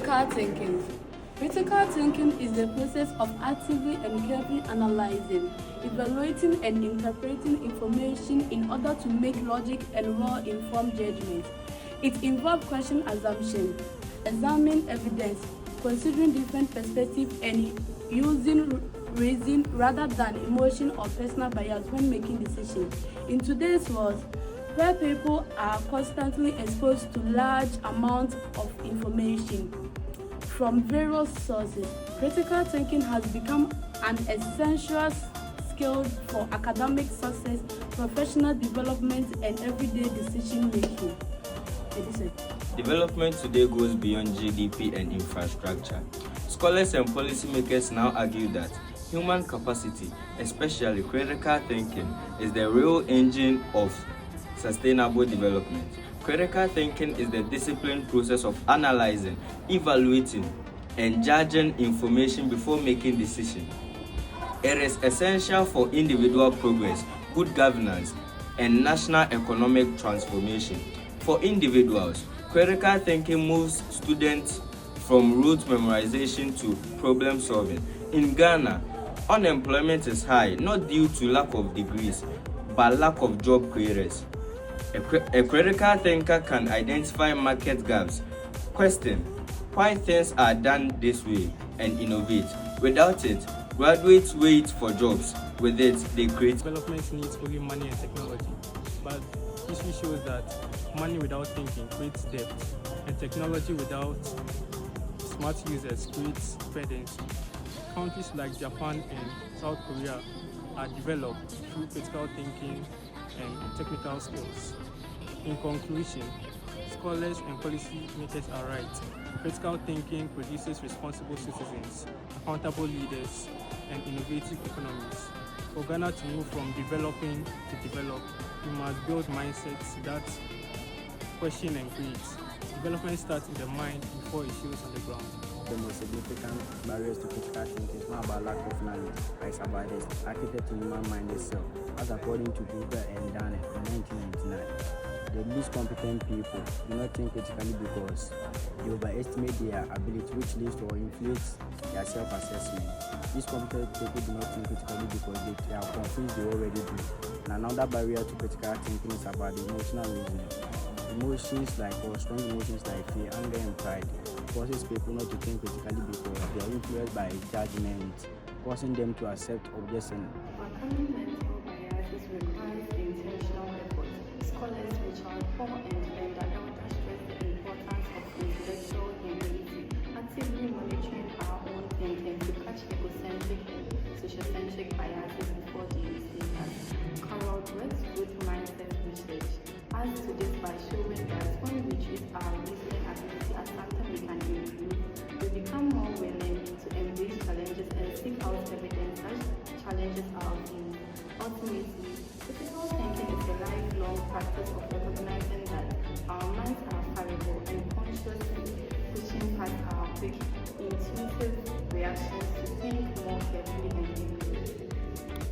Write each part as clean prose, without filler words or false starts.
Critical thinking. Critical thinking is the process of actively and carefully analyzing, evaluating, and interpreting information in order to make logic and well-informed judgments. It involves question assumption, examining evidence, considering different perspectives, and using reason rather than emotion or personal bias when making decisions. In today's world, where people are constantly exposed to large amounts of information from various sources, critical thinking has become an essential skill for academic success, professional development, and everyday decision making. Development today goes beyond GDP and infrastructure. Scholars and policymakers now argue that human capacity, especially critical thinking, is the real engine of sustainable development. Critical thinking is the disciplined process of analyzing, evaluating, and judging information before making decisions. It is essential for individual progress, good governance, and national economic transformation. For individuals, critical thinking moves students from rote memorization to problem solving. In Ghana, unemployment is high not due to lack of degrees, but lack of job creators. A critical thinker can identify market gaps, question why things are done this way, and innovate. Without it, graduates wait for jobs. With it, they create. Development needs only money and technology, but history shows that money without thinking creates debt, and technology without smart users creates dependency. Countries like Japan and South Korea are developed through critical thinking and technical skills. In conclusion, scholars and policymakers are right. Critical thinking produces responsible citizens, accountable leaders, and innovative economies. For Ghana to move from developing to develop, we must build mindsets that question and create. Development starts in the mind before it shows on the ground. The most significant barriers to critical thinking is not about lack of knowledge, but it's about the architect in human mind itself, as according to Google and Dane in 1999. The least competent people do not think critically because they overestimate their ability, which leads to or inflates their self-assessment. These competent people do not think critically because they are confused they already do. And another barrier to critical thinking is about the emotional reasoning. Emotions strong emotions like fear, anger, and pride causes people not to think critically because they are influenced by judgment, causing them to accept objects and Overcoming mental biases requires intentional effort. Scholars Richard Paul and Linda Elder stress the importance of intellectual humility, actively monitoring our own thinking to catch egocentric and sociocentric biases before they receive us. Carol Dweck's growth mindset research adds to this by showing that when we treat our reasoning ability as something we can improve, we become more willing to embrace challenges and seek out evidence that challenges our views. Ultimately, critical thinking is a lifelong practice of recognizing that our minds are fallible and consciously pushing past our quick, intuitive reactions to think more carefully and deeply.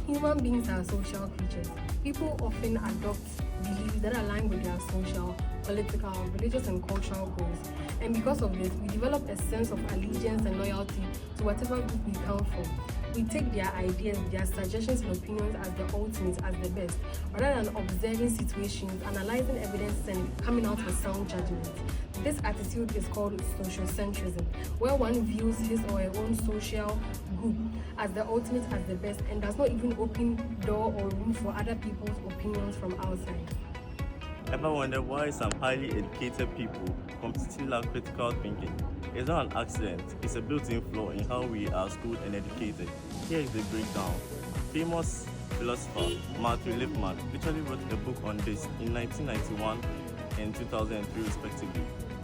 Human beings are social creatures. People often adopt beliefs that align with their social, political, religious, and cultural goals. And because of this, we develop a sense of allegiance and loyalty to whatever group we come from. We take their ideas, their suggestions and opinions as the ultimate, as the best, rather than observing situations, analyzing evidence, and coming out with sound judgment. This attitude is called sociocentrism, where one views his or her own social group as the ultimate, as the best, and does not even open door or room for other people's opinions from outside. Ever wonder why some highly educated people completely lack critical thinking? It's not an accident, it's a built-in flaw in how we are schooled and educated. Here is the breakdown. Famous philosopher Matthew Lipman literally wrote a book on this in 1991 and 2003 respectively.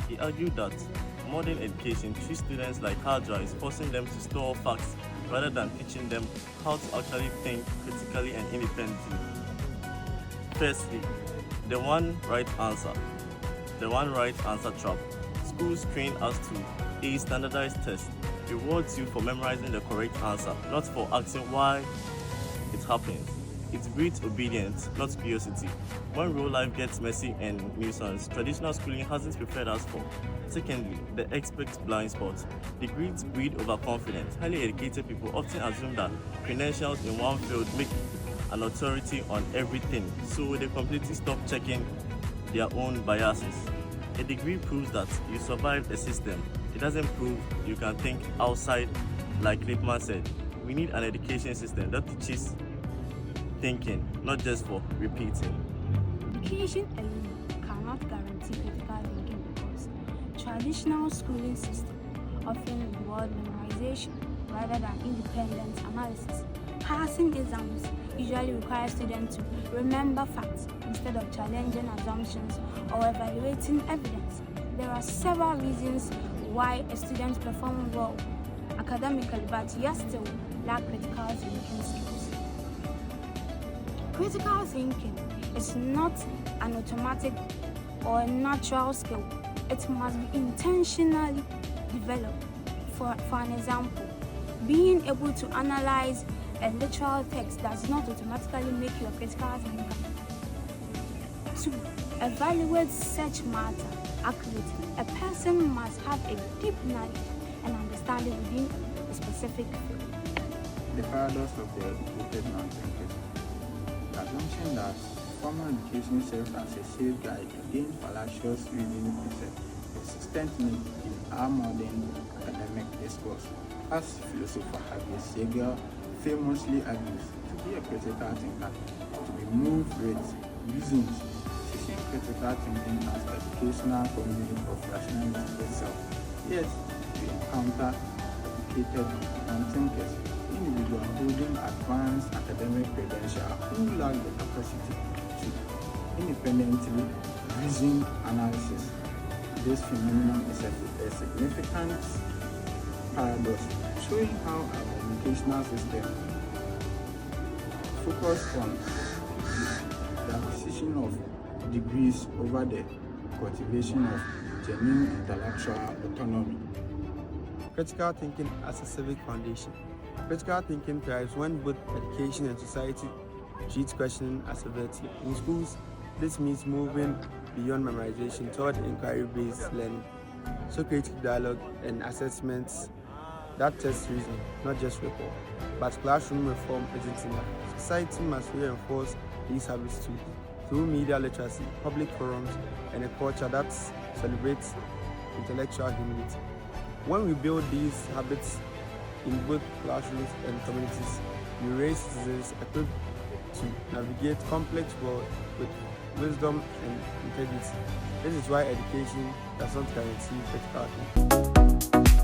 He argued that modern education treats students like hard drives, forcing them to store facts rather than teaching them how to actually think critically and independently. Firstly, the one right answer trap. Schools train us to a standardized test, rewards you for memorizing the correct answer, not for asking why it happens. It breeds obedience, not curiosity. When real life gets messy and nuisance, traditional schooling hasn't prepared us for. Secondly, the expert blind spot. Degrees breed overconfidence. Highly educated people often assume that credentials in one field make an authority on everything, so they completely stop checking their own biases. A degree proves that you survived a system. It doesn't prove you can think outside, like Lippmann said. We need an education system that teaches thinking, not just for repeating. Education alone cannot guarantee critical thinking because traditional schooling system often reward memorization rather than independent analysis. Passing exams usually requires students to remember facts instead of challenging assumptions or evaluating evidence. There are several reasons why a student performs well academically but yet still lack critical thinking skills. Critical thinking is not an automatic or a natural skill. It must be intentionally developed. For an example, being able to analyze a literal text does not automatically make you a critical thinker. 2. Evaluate such matter accurately. A person must have a deep knowledge and understanding within a specific field. The paradox of the educated non-thinkers. The assumption that formal education serves as a safeguard against fallacious reasoning precepts is systemic in our modern academic discourse. As philosopher Javier Siegel famously argues, to be a critical thinker, to be moved with reasons, seeing critical thinking as educational community of rationality itself. Yet, we encounter educated non-thinkers, individuals holding advanced academic credentials who lack the capacity to independently reason analysis. This phenomenon is a significant paradox, showing how our educational system focuses on the acquisition of degrees over the cultivation of genuine intellectual autonomy. Critical thinking as a civic foundation. Critical thinking thrives when both education and society treat questioning as a virtue. In schools, this means moving beyond memorization toward inquiry-based learning, Socratic dialogue, and assessments that test reason, not just recall. But classroom reform isn't enough. Society must reinforce these habits too, through media literacy, public forums, and a culture that celebrates intellectual humility. When we build these habits in both classrooms and communities, we raise citizens equipped to navigate complex world with wisdom and integrity. This is why education does not guarantee critical thinking.